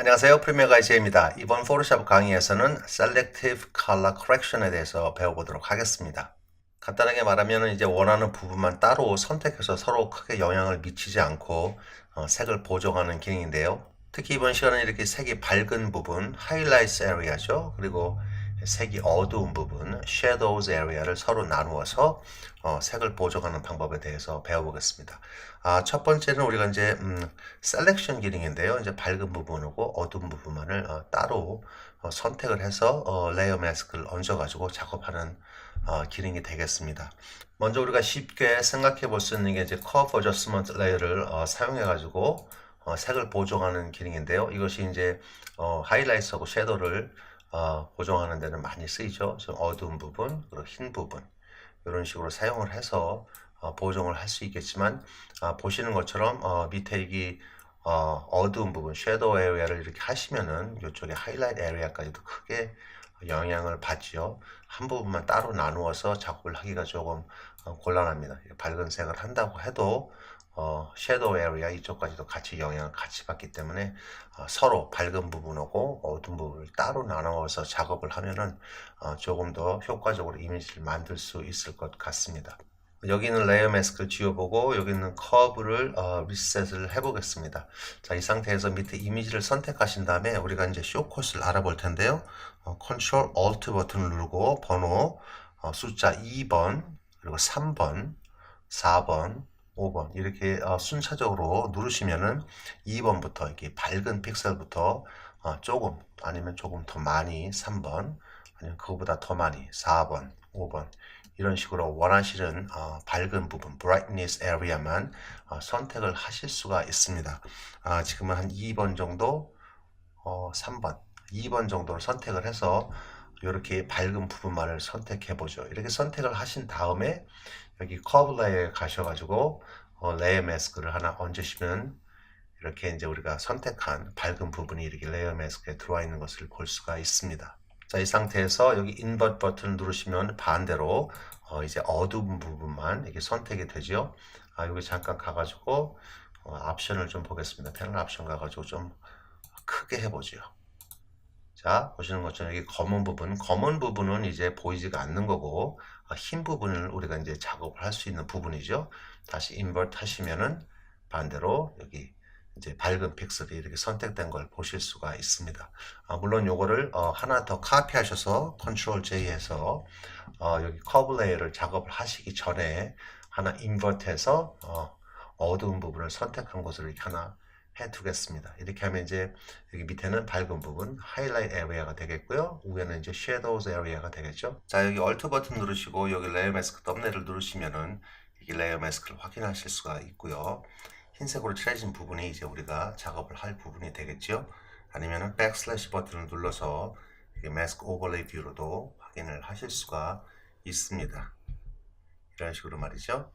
안녕하세요. 프리미어 이제입니다. 이번 포토샵 강의에서는 Selective Color Correction에 대해서 배워보도록 하겠습니다. 간단하게 말하면 이제 원하는 부분만 따로 선택해서 서로 크게 영향을 미치지 않고 색을 보정하는 기능인데요. 특히 이번 시간은 이렇게 색이 밝은 부분, Highlights Area죠. 그리고 색이 어두운 부분, Shadows Area를 서로 나누어서 색을 보정하는 방법에 대해서 배워보겠습니다. 첫 번째는 우리가 이제 셀렉션 기능인데요. 이제 밝은 부분하고 어두운 부분만을 따로 선택을 해서 레이어 마스크를 얹어가지고 작업하는 기능이 되겠습니다. 먼저 우리가 쉽게 생각해 볼 수 있는 게 이제 커브 어저스먼트 레이어를 사용해 가지고 색을 보정하는 기능인데요. 이것이 이제 하이라이트하고 섀도우를 보정하는 데는 많이 쓰이죠. 좀 어두운 부분, 그리고 흰 부분 이런 식으로 사용을 해서 보정을 할 수 있겠지만 보시는 것처럼 밑에 이 어두운 부분, 섀도우 에리아를 이렇게 하시면은 이쪽에 하이라이트 에리아까지도 크게 영향을 받지요. 한 부분만 따로 나누어서 작업을 하기가 조금 곤란합니다. 밝은 색을 한다고 해도 섀도우 에리아 이쪽까지도 같이 영향을 같이 받기 때문에 서로 밝은 부분하고 어두운 부분을 따로 나누어서 작업을 하면은 조금 더 효과적으로 이미지를 만들 수 있을 것 같습니다. 여기는 레이어 마스크를 지워보고 여기는 커브를 리셋을 해보겠습니다. 자, 이 상태에서 밑에 이미지를 선택하신 다음에 우리가 이제 쇼 컷을 알아볼 텐데요. 컨트롤 얼트 버튼을 누르고 번호 숫자 2번 그리고 3번 4번 5번 이렇게 순차적으로 누르시면은 2번부터 이렇게 밝은 픽셀부터 조금 아니면 조금 더 많이 3번 아니면 그거보다 더 많이 4번 5번 이런 식으로 원하시는 밝은 부분 brightness area만 선택을 하실 수가 있습니다. 지금은 한 2번 정도 3번 2번 정도를 선택을 해서 이렇게 밝은 부분만을 선택해 보죠. 이렇게 선택을 하신 다음에 여기 커브 레이어에 가셔가지고 레이어 마스크를 하나 얹으시면 이렇게 이제 우리가 선택한 밝은 부분이 이렇게 레이어 마스크에 들어와 있는 것을 볼 수가 있습니다. 자, 이 상태에서 여기 인버트 버튼을 누르시면 반대로 이제 어두운 부분만 이렇게 선택이 되죠. 여기 잠깐 가가지고 옵션을 좀 보겠습니다. 패널 옵션 가가지고 좀 크게 해보죠. 자, 보시는 것처럼 여기 검은 부분은 이제 보이지가 않는 거고, 흰 부분을 우리가 이제 작업을 할 수 있는 부분이죠. 다시 인버트 하시면은 반대로 여기 이제 밝은 픽셀이 이렇게 선택된 걸 보실 수가 있습니다. 물론 요거를 하나 더 카피하셔서 컨트롤 J 해서 여기 커브 레이어를 작업을 하시기 전에 하나 인버트해서 어두운 부분을 선택한 곳을 이렇게 하나 해 두겠습니다. 이렇게 하면 이제 여기 밑에는 밝은 부분 하이라이트 에리아가 되겠고요. 위에는 이제 섀도우스 에리아가 되겠죠. 자, 여기 얼트 버튼 누르시고 여기 레이어 마스크 썸네일을 누르시면은 이 레이어 마스크를 확인하실 수가 있고요. 흰색으로 칠해진 부분이 이제 우리가 작업을 할 부분이 되겠죠. 아니면은 백슬래시 버튼을 눌러서 이게 마스크 오버레이 뷰로도 확인을 하실 수가 있습니다. 이런 식으로 말이죠.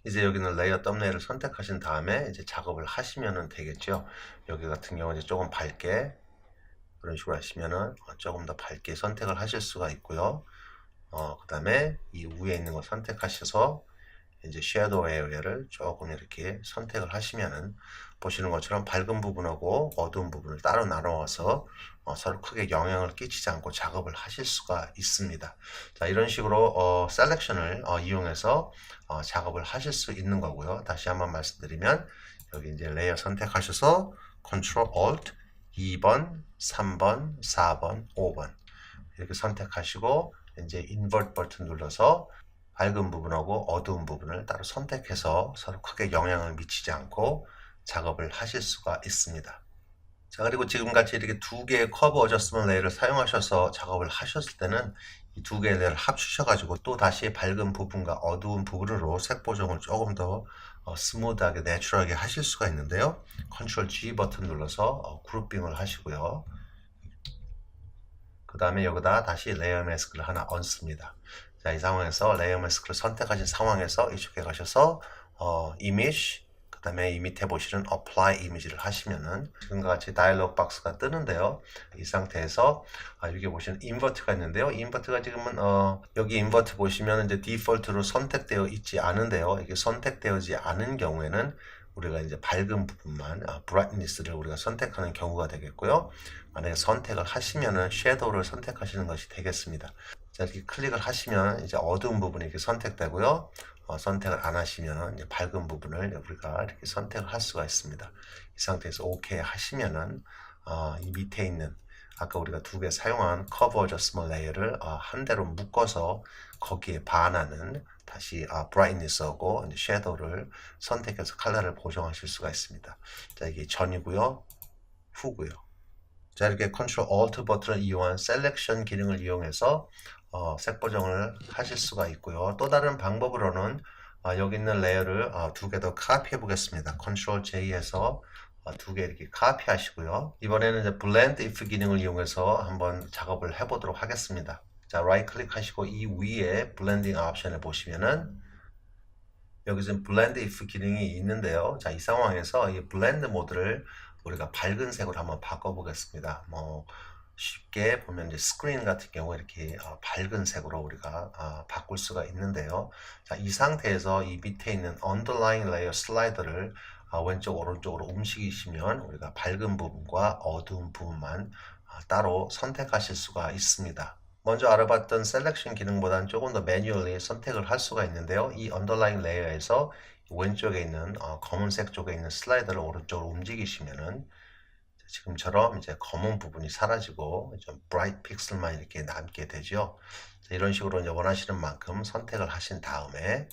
이제 여기는 레이어 썸네일을 선택하신 다음에 이제 작업을 하시면 되겠죠. 여기 같은 경우는 이제 조금 밝게 그런 식으로 하시면은 조금 더 밝게 선택을 하실 수가 있고요. 그 다음에 이 위에 있는 거 선택하셔서 이제 섀도우 에리아를 조금 이렇게 선택을 하시면은 보시는 것처럼 밝은 부분하고 어두운 부분을 따로 나누어서 서로 크게 영향을 끼치지 않고 작업을 하실 수가 있습니다. 자, 이런 식으로 셀렉션을 이용해서 작업을 하실 수 있는 거고요. 다시 한번 말씀드리면 여기 이제 레이어 선택하셔서 컨트롤 얼트 2번, 3번, 4번, 5번 이렇게 선택하시고 이제 인버트 버튼 눌러서 밝은 부분하고 어두운 부분을 따로 선택해서 서로 크게 영향을 미치지 않고 작업을 하실 수가 있습니다. 자, 그리고 지금같이 이렇게 두 개의 커브 어저스먼트 레이어를 사용하셔서 작업을 하셨을 때는 이 두 개의 레이어를 합치셔가지고 또 다시 밝은 부분과 어두운 부분으로 색 보정을 조금 더 스무드하게 내추럴하게 하실 수가 있는데요. 컨트롤 G 버튼 눌러서 그룹핑을 하시고요. 그 다음에 여기다 다시 레이어 마스크를 하나 얹습니다. 자, 이 상황에서 레이어 마스크를 선택하신 상황에서 이쪽에 가셔서 이미지 그 다음에 이 밑에 보시는 apply 이미지를 하시면은 지금과 같이 다이얼로그 박스가 뜨는데요. 이 상태에서 여기 보시는 인버트가 있는데요. 인버트가 지금은 여기 인버트 보시면 이제 디폴트로 선택되어 있지 않은데요. 이게 선택되어지 않은 경우에는 우리가 이제 밝은 부분만 brightness를 우리가 선택하는 경우가 되겠고요. 만약에 선택을 하시면은 섀도우를 선택하시는 것이 되겠습니다. 자, 이렇게 클릭을 하시면 이제 어두운 부분이 이렇게 선택되고요. 선택을 안 하시면 이제 밝은 부분을 우리가 이렇게 선택을 할 수가 있습니다. 이 상태에서 OK 하시면은 이 밑에 있는 아까 우리가 두 개 사용한 커버 어저스먼트 레이어를 한 대로 묶어서 거기에 반하는 다시 brightness하고 섀도우를 선택해서 컬러를 보정하실 수가 있습니다. 자, 이게 전이고요, 후고요. 자, 이렇게 Ctrl Alt 버튼을 이용한 셀렉션 기능을 이용해서 색 보정을 하실 수가 있고요. 또 다른 방법으로는 여기 있는 레이어를 두 개 더 카피해 보겠습니다. Ctrl J에서 두 개 이렇게 카피 하시고요. 이번에는 이제 Blend If 기능을 이용해서 한번 작업을 해보도록 하겠습니다. 자, 라이트 클릭하시고 이 위에 블렌딩 옵션을 보시면은 여기 지금 블렌드 if 기능이 있는데요. 자, 이 상황에서 이 블렌드 모드를 우리가 밝은 색으로 한번 바꿔보겠습니다. 뭐 쉽게 보면 이제 스크린 같은 경우에 이렇게 밝은 색으로 우리가 바꿀 수가 있는데요. 자, 이 상태에서 이 밑에 있는 underlying layer 슬라이더를 왼쪽 오른쪽으로 움직이시면 우리가 밝은 부분과 어두운 부분만 따로 선택하실 수가 있습니다. 먼저 알아봤던 셀렉션 기능보다는 조금 더 매뉴얼리 선택을 할 수가 있는데요. 이 언더라인 레이어에서 왼쪽에 있는 검은색 쪽에 있는 슬라이더를 오른쪽으로 움직이시면은 지금처럼 이제 검은 부분이 사라지고 좀 브라이트 픽셀만 이렇게 남게 되죠. 이런 식으로 이제 원하시는 만큼 선택을 하신 다음에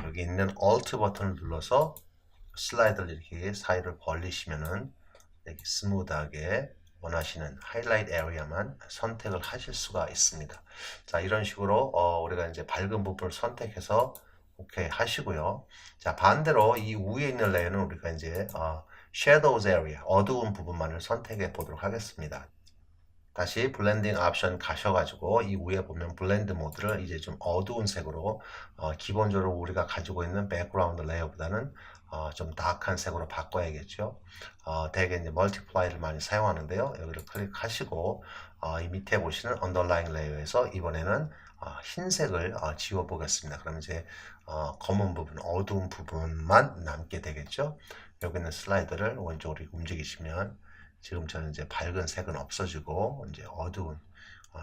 여기 있는 Alt 버튼을 눌러서 슬라이더를 이렇게 사이를 벌리시면은 이렇게 스무드하게 원하시는 하이라이트 에리어만 선택을 하실 수가 있습니다. 자, 이런 식으로 우리가 이제 밝은 부분을 선택해서 오케이 하시고요. 자, 반대로 이 위에 있는 레이어는 우리가 이제 shadows area, 어두운 부분만을 선택해 보도록 하겠습니다. 다시 블렌딩 옵션 가셔가지고 이 위에 보면 블렌드 모드를 이제 좀 어두운 색으로 기본적으로 우리가 가지고 있는 백그라운드 레이어보다는 좀 다크한 색으로 바꿔야겠죠. 대개 이제 멀티플라이를 많이 사용하는데요. 여기를 클릭하시고 이 밑에 보시는 언더라인 레이어에서 이번에는 흰색을 지워 보겠습니다. 그럼 이제 검은 부분, 어두운 부분만 남게 되겠죠. 여기 있는 슬라이드를 왼쪽으로 움직이시면 지금처럼 이제 밝은 색은 없어지고 이제 어두운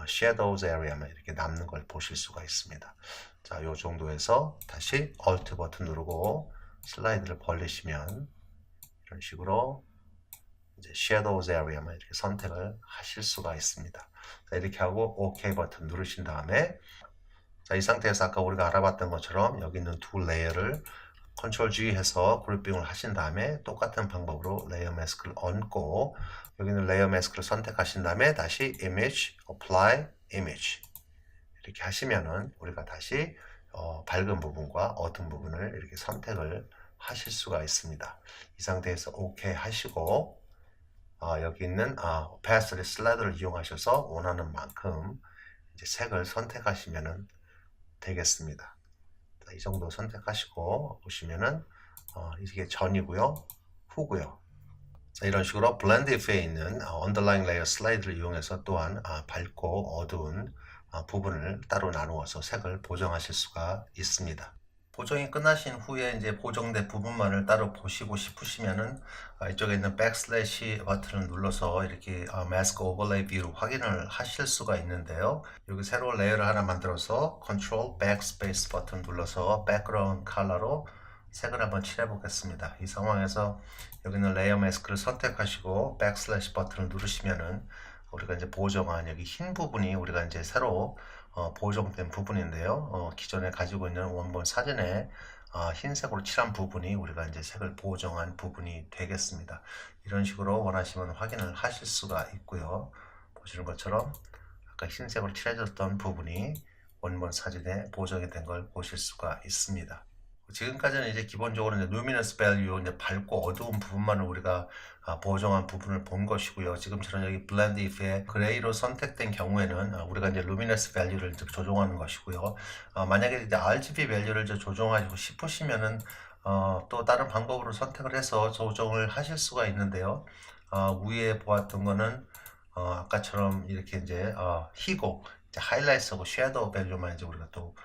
shadows area만 이렇게 남는 걸 보실 수가 있습니다. 자, 요 정도에서 다시 Alt 버튼 누르고 슬라이드를 벌리시면 이런 식으로 이제 shadows area만 이렇게 선택을 하실 수가 있습니다. 자, 이렇게 하고 OK 버튼 누르신 다음에 자, 이 상태에서 아까 우리가 알아봤던 것처럼 여기 있는 두 레이어를 Ctrl G 해서 그룹핑을 하신 다음에 똑같은 방법으로 레이어 마스크를 얹고 여기는 레이어 마스크를 선택하신 다음에 다시 Image, Apply, Image 이렇게 하시면은 우리가 다시 밝은 부분과 어두운 부분을 이렇게 선택을 하실 수가 있습니다. 이 상태에서 OK 하시고 여기 있는 Opacity 슬라이드를 이용하셔서 원하는 만큼 이제 색을 선택하시면 되겠습니다. 자, 이 정도 선택하시고 보시면은 이게 전이고요, 후고요. 자, 이런 식으로 블렌드 if에 있는 언더라인 레이어 슬라이드를 이용해서 또한 밝고 어두운 부분을 따로 나누어서 색을 보정하실 수가 있습니다. 보정이 끝나신 후에 이제 보정된 부분만을 따로 보시고 싶으시면은 이쪽에 있는 백슬래시 버튼을 눌러서 이렇게 마스크 오버레이 뷰를 확인을 하실 수가 있는데요. 여기 새로운 레이어를 하나 만들어서 컨트롤 백스페이스 버튼 눌러서 백그라운드 컬러로 색을 한번 칠해 보겠습니다. 이 상황에서 여기 있는 레이어 마스크를 선택하시고 백슬래시 버튼을 누르시면은 우리가 이제 보정한 여기 흰 부분이 우리가 이제 새로 보정된 부분인데요. 기존에 가지고 있는 원본 사진에 흰색으로 칠한 부분이 우리가 이제 색을 보정한 부분이 되겠습니다. 이런 식으로 원하시면 확인을 하실 수가 있고요. 보시는 것처럼 아까 흰색으로 칠해졌던 부분이 원본 사진에 보정이 된 걸 보실 수가 있습니다. 지금까지는 이제 기본적으로 이제 luminance value, 이제 밝고 어두운 부분만을 우리가 보정한 부분을 본 것이고요. 지금처럼 여기 blend if에 그레이로 선택된 경우에는 우리가 이제 luminance value를 이제 조정하는 것이고요. 만약에 이제 RGB value를 이제 조정하고 싶으시면은 또 다른 방법으로 선택을 해서 조정을 하실 수가 있는데요. 위에 보았던 거는 아까처럼 이렇게 이제 희고 이제 하이라이트하고 섀도우 밸류만 이제 우리가 또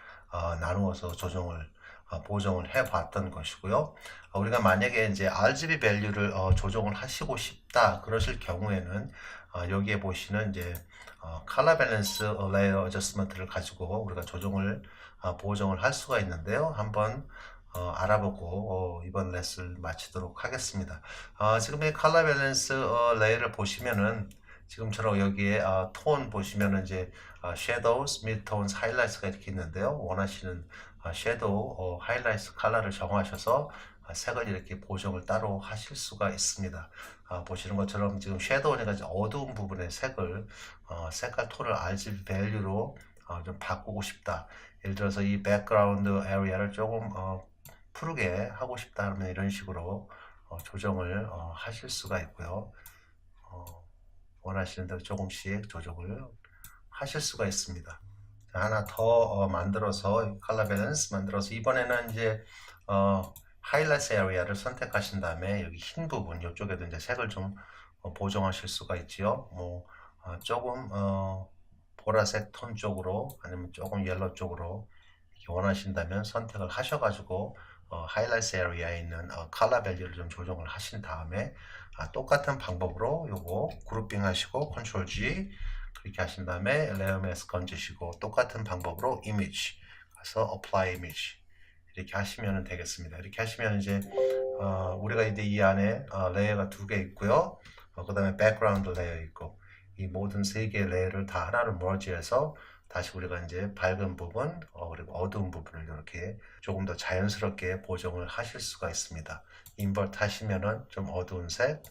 나누어서 조정을 보정을 해 봤던 것이고요. 우리가 만약에 이제 RGB 밸류를 조정을 하시고 싶다 그러실 경우에는 여기에 보시는 이제 컬러 밸런스 레이어 어저스먼트를 가지고 우리가 조정을 보정을 할 수가 있는데요. 한번 알아보고 이번 레슨을 마치도록 하겠습니다. 지금 이 컬러 밸런스 레이어를 보시면은 지금처럼 여기에 톤 보시면은 이제 shadows, midtones, highlights가 이렇게 있는데요. 원하시는 섀도우, 하이라이트 컬러를 정하셔서 색을 이렇게 보정을 따로 하실 수가 있습니다. 보시는 것처럼 지금 섀도우니까 어두운 부분의 색을 색깔 톤을 RGB 밸류로 좀 바꾸고 싶다. 예를 들어서 이 백그라운드 에리아를 조금 푸르게 하고 싶다 하면 이런 식으로 조정을 하실 수가 있고요. 원하시는 대로 조금씩 조정을 하실 수가 있습니다. 하나 더 만들어서 컬러 밸런스 만들어서 이번에는 이제 하이라이트 에리아를 선택하신 다음에 여기 흰 부분 이쪽에도 이제 색을 좀 보정하실 수가 있지요. 뭐 조금 보라색 톤 쪽으로 아니면 조금 옐로 쪽으로 이렇게 원하신다면 선택을 하셔가지고 하이라이트 에리아에 있는 컬러 밸류를 좀 조정을 하신 다음에 똑같은 방법으로 요거 그룹핑 하시고 컨트롤 G 그렇게 하신 다음에 레이어 마스크 건지시고 똑같은 방법으로 이미지 가서 apply image 이렇게 하시면 되겠습니다. 이렇게 하시면 이제 우리가 이제 이 안에 레이어가 두 개 있고요. 그 다음에 백그라운드 레이어 있고 이 모든 세 개의 레이어를 다 하나로 머지해서 다시 우리가 이제 밝은 부분 그리고 어두운 부분을 이렇게 조금 더 자연스럽게 보정을 하실 수가 있습니다. 인버트 하시면은 좀 어두운 색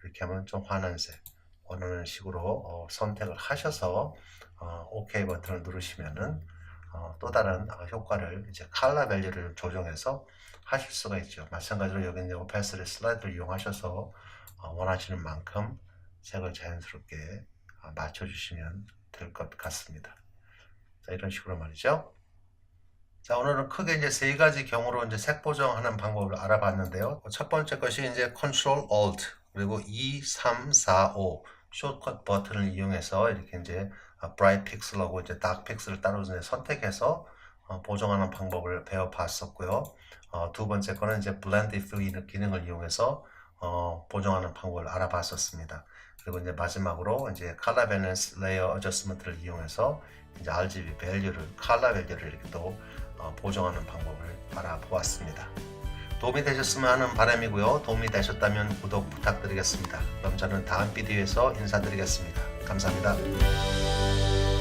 이렇게 하면 좀 환한 색 원하는 식으로 선택을 하셔서 OK 버튼을 누르시면은 또 다른 효과를 이제 컬러 밸류를 조정해서 하실 수가 있죠. 마찬가지로 여기 이제 오파시티 슬라이드를 이용하셔서 원하시는 만큼 색을 자연스럽게 맞춰주시면 될 것 같습니다. 자, 이런 식으로 말이죠. 자, 오늘은 크게 이제 세 가지 경우로 이제 색 보정하는 방법을 알아봤는데요. 첫 번째 것이 이제 Ctrl Alt 그리고 2, 3, 4, 5 숏컷 버튼을 이용해서 이렇게 이제 Bright Pixel하고 이제 Dark Pixel을 따로 이제 선택해서 보정하는 방법을 배워봤었고요. 두 번째 거는 이제 Blend If 기능을 이용해서 보정하는 방법을 알아봤었습니다. 그리고 이제 마지막으로 이제 Color Balance Layer Adjustment를 이용해서 이제 RGB 밸류를 컬러 밸류를 이렇게 또 보정하는 방법을 알아보았습니다. 도움이 되셨으면 하는 바람이고요. 도움이 되셨다면 구독 부탁드리겠습니다. 그럼 저는 다음 비디오에서 인사드리겠습니다. 감사합니다.